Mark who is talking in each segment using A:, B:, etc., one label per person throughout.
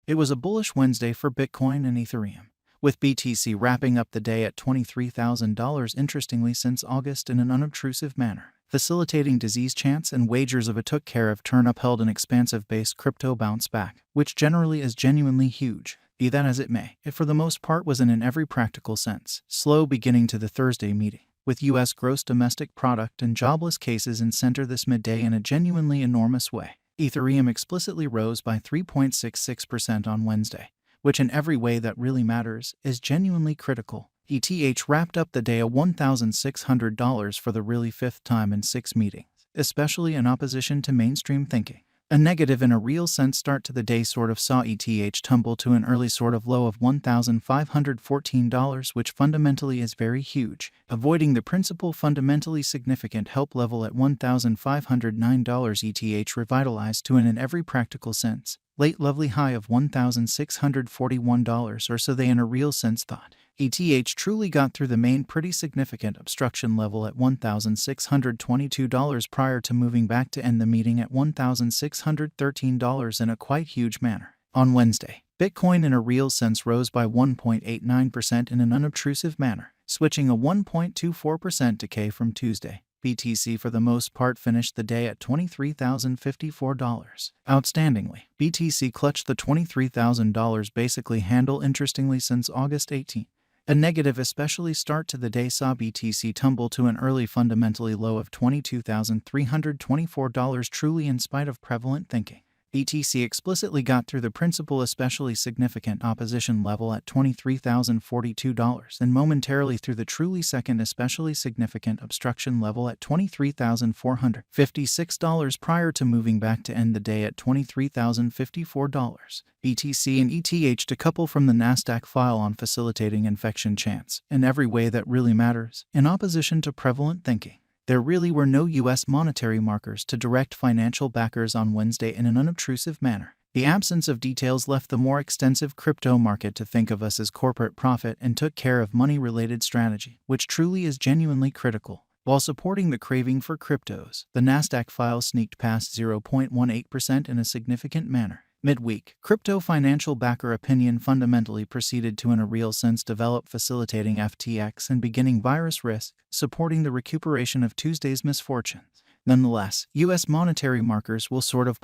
A: It was a bullish Wednesday for Bitcoin and Ethereum, with BTC wrapping up the day at $23,000 interestingly since August in an unobtrusive manner, facilitating disease chants and wagers of a took care of turn upheld an expansive-based crypto bounce back, which generally is genuinely huge. Be that as it may, it for the most part was in every practical sense slow beginning to the Thursday meeting, with U.S. gross domestic product and jobless cases in center this midday in a genuinely enormous way. Ethereum explicitly rose by 3.66% on Wednesday, which in every way that really matters is genuinely critical. ETH wrapped up the day at $1,600 for the really fifth time in 6 meetings, especially in opposition to mainstream thinking. A negative in a real sense start to the day sort of saw ETH tumble to an early sort of low of $1,514, which fundamentally is very huge, avoiding the principal fundamentally significant help level at $1,509. ETH revitalized to an in every practical sense late lovely high of $1,641 or so they in a real sense thought. ETH truly got through the main pretty significant obstruction level at $1,622 prior to moving back to end the meeting at $1,613 in a quite huge manner. On Wednesday, Bitcoin in a real sense rose by 1.89% in an unobtrusive manner, switching a 1.24% decay from Tuesday. BTC for the most part finished the day at $23,054. Outstandingly, BTC clutched the $23,000 basically handle interestingly since August 18. A negative especially start to the day saw BTC tumble to an early fundamentally low of $22,324 truly in spite of prevalent thinking. BTC explicitly got through the principal especially significant opposition level at $23,042 and momentarily through the truly second especially significant obstruction level at $23,456 prior to moving back to end the day at $23,054. BTC and ETH decouple from the Nasdaq file on facilitating infection chants in every way that really matters, in opposition to prevalent thinking. There really were no U.S. monetary markers to direct financial backers on Wednesday in an unobtrusive manner. The absence of details left the more extensive crypto market to think of us as corporate profit and took care of money-related strategy, which truly is genuinely critical. While supporting the craving for cryptos, the Nasdaq file sneaked past 0.18% in a significant manner. Midweek, crypto financial backer opinion fundamentally proceeded to in a real sense develop facilitating FTX and beginning virus risk, supporting the recuperation of Tuesday's misfortunes. Nonetheless, U.S. monetary markers will sort of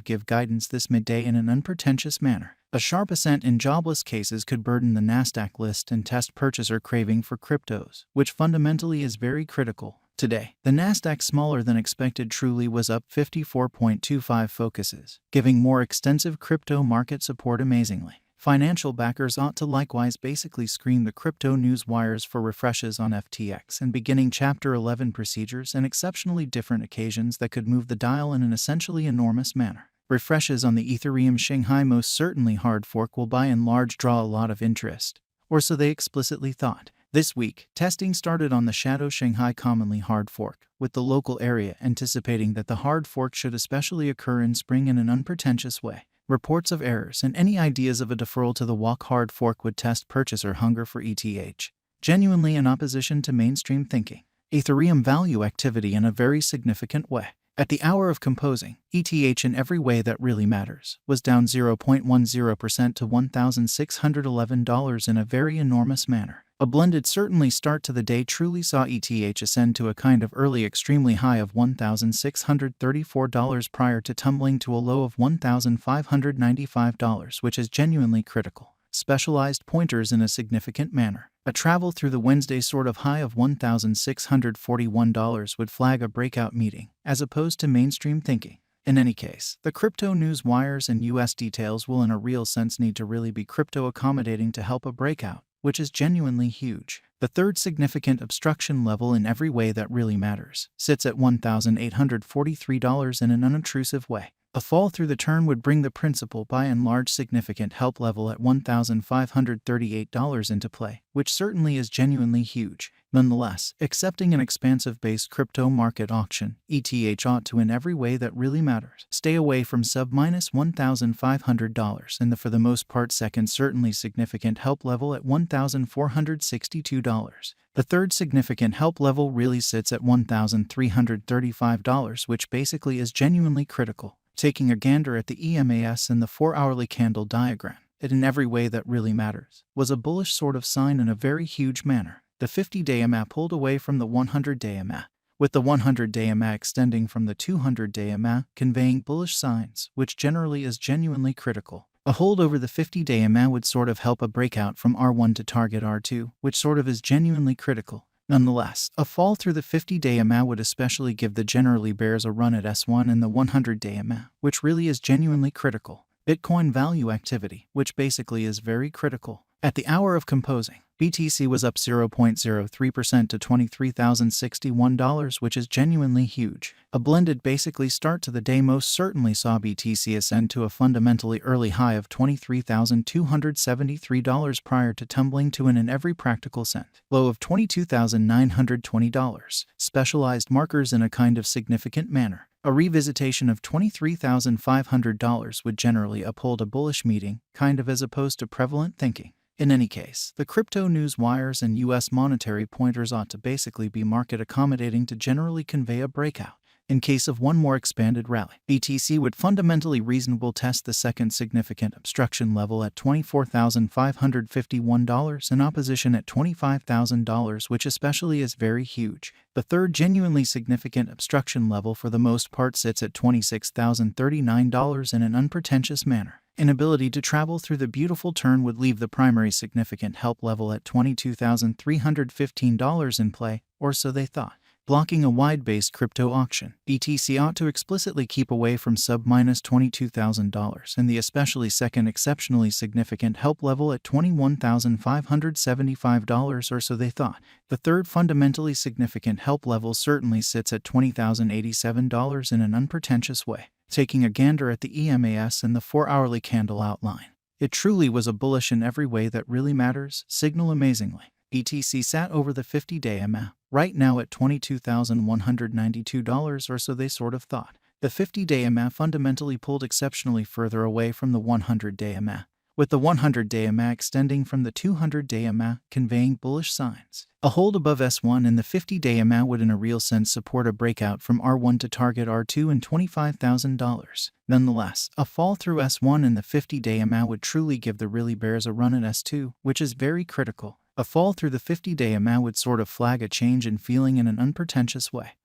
A: give guidance this midday in an unpretentious manner. A sharp ascent in jobless cases could burden the Nasdaq list and test purchaser craving for cryptos, which fundamentally is very critical. Today, the Nasdaq smaller than expected truly was up 54.25 focuses, giving more extensive crypto market support amazingly. Financial backers ought to likewise basically screen the crypto news wires for refreshes on FTX and beginning Chapter 11 procedures and exceptionally different occasions that could move the dial in an essentially enormous manner. Refreshes on the Ethereum Shanghai most certainly hard fork will by and large draw a lot of interest, or so they explicitly thought. This week, testing started on the Shadow Shanghai commonly hard fork, with the local area anticipating that the hard fork should especially occur in spring in an unpretentious way. Reports of errors and any ideas of a deferral to the walk hard fork would test purchaser hunger for ETH, genuinely in opposition to mainstream thinking. Ethereum value activity in a very significant way. At the hour of composing, ETH in every way that really matters was down 0.10% to $1,611 in a very enormous manner. A blended certainly start to the day truly saw ETH ascend to a kind of early extremely high of $1,634 prior to tumbling to a low of $1,595, which is genuinely critical. Specialized pointers in a significant manner. A travel through the Wednesday sort of high of $1,641 would flag a breakout meeting, as opposed to mainstream thinking. In any case, the crypto news wires and US details will in a real sense need to really be crypto accommodating to help a breakout, which is genuinely huge. The third significant obstruction level in every way that really matters sits at $1,843 in an unobtrusive way. A fall through the turn would bring the principal by and large significant help level at $1,538 into play, which certainly is genuinely huge. Nonetheless, accepting an expansive-based crypto market auction, ETH ought to in every way that really matters stay away from sub-$1,500 and the for the most part second certainly significant help level at $1,462. The third significant help level really sits at $1,335, which basically is genuinely critical. Taking a gander at the EMAS and the 4-hourly candle diagram, it in every way that really matters was a bullish sort of sign in a very huge manner. The 50-day EMA pulled away from the 100-day EMA, with the 100-day EMA extending from the 200-day EMA, conveying bullish signs, which generally is genuinely critical. A hold over the 50-day EMA would sort of help a breakout from R1 to target R2, which sort of is genuinely critical. Nonetheless, a fall through the 50-day EMA would especially give the generally bears a run at S1 and the 100-day EMA, which really is genuinely critical. Bitcoin value activity, which basically is very critical. At the hour of composing, BTC was up 0.03% to $23,061, which is genuinely huge. A blended basically start to the day most certainly saw BTC ascend to a fundamentally early high of $23,273 prior to tumbling to an in every practical sense low of $22,920. Specialized markers in a kind of significant manner. A revisitation of $23,500 would generally uphold a bullish meeting, kind of as opposed to prevalent thinking. In any case, the crypto news wires and U.S. monetary pointers ought to basically be market accommodating to generally convey a breakout. In case of one more expanded rally, BTC would fundamentally reasonable test the second significant obstruction level at $24,551 and opposition at $25,000, which especially is very huge. The third genuinely significant obstruction level for the most part sits at $26,039 in an unpretentious manner. Inability to travel through the beautiful turn would leave the primary significant help level at $22,315 in play, or so they thought. Blocking a wide-based crypto auction, BTC ought to explicitly keep away from sub-$22,000 and the especially second exceptionally significant help level at $21,575 or so they thought. The third fundamentally significant help level certainly sits at $20,087 in an unpretentious way. Taking a gander at the EMAS and the 4-hourly candle outline, it truly was a bullish in every way that really matters signal amazingly. BTC sat over the 50-day EMA, right now at $22,192 or so they sort of thought. The 50-day EMA fundamentally pulled exceptionally further away from the 100-day EMA, with the 100-day EMA extending from the 200-day EMA, conveying bullish signs. A hold above S1 and the 50-day EMA would in a real sense support a breakout from R1 to target R2 and $25,000. Nonetheless, a fall through S1 and the 50-day EMA would truly give the really bears a run at S2, which is very critical. A fall through the 50-day EMA would sort of flag a change in feeling in an unpretentious way.